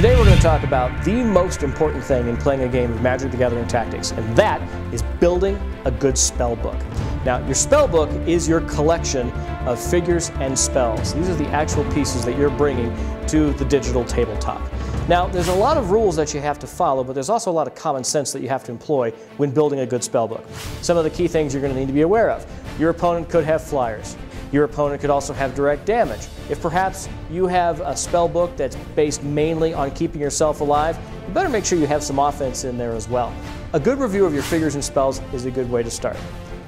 Today we're going to talk about the most important thing in playing a game of Magic the Gathering Tactics, and that is building a good spell book. Now, your spell book is your collection of figures and spells. These are the actual pieces that you're bringing to the digital tabletop. Now, there's a lot of rules that you have to follow, but there's also a lot of common sense that you have to employ when building a good spell book. Some of the key things you're going to need to be aware of. Your opponent could have flyers. Your opponent could also have direct damage. If perhaps you have a spell book that's based mainly on keeping yourself alive, you better make sure you have some offense in there as well. A good review of your figures and spells is a good way to start.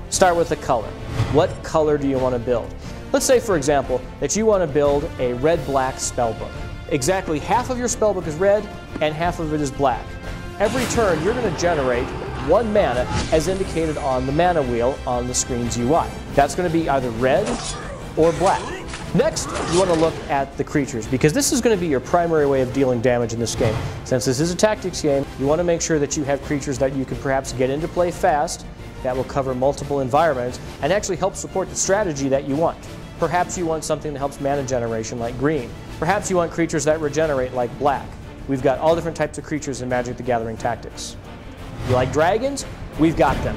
Start with the color. What color do you want to build? Let's say, for example, that you want to build a red-black spell book. Exactly half of your spell book is red and half of it is black. Every turn you're going to generate 1 mana as indicated on the mana wheel on the screen's UI. That's going to be either red or black. Next, you want to look at the creatures, because this is going to be your primary way of dealing damage in this game. Since this is a tactics game, you want to make sure that you have creatures that you can perhaps get into play fast, that will cover multiple environments, and actually help support the strategy that you want. Perhaps you want something that helps mana generation like green. Perhaps you want creatures that regenerate like black. We've got all different types of creatures in Magic the Gathering Tactics. You like dragons? We've got them.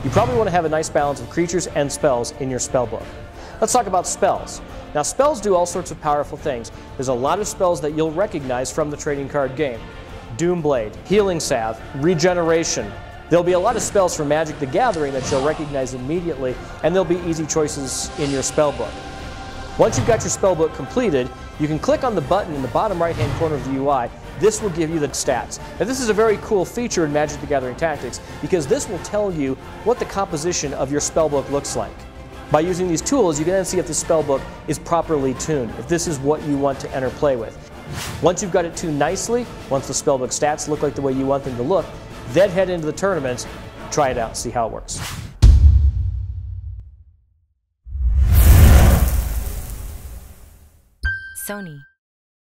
You probably want to have a nice balance of creatures and spells in your spell book. Let's talk about spells. Now, spells do all sorts of powerful things. There's a lot of spells that you'll recognize from the trading card game. Doomblade, Healing Salve, Regeneration. There'll be a lot of spells from Magic the Gathering that you'll recognize immediately, and there'll be easy choices in your spell book. Once you've got your spellbook completed, you can click on the button in the bottom right-hand corner of the UI. This will give you the stats. Now, this is a very cool feature in Magic the Gathering Tactics because this will tell you what the composition of your spellbook looks like. By using these tools, you can then see if the spellbook is properly tuned, if this is what you want to enter play with. Once you've got it tuned nicely, once the spellbook stats look like the way you want them to look, then head into the tournaments, try it out, see how it works. Sony.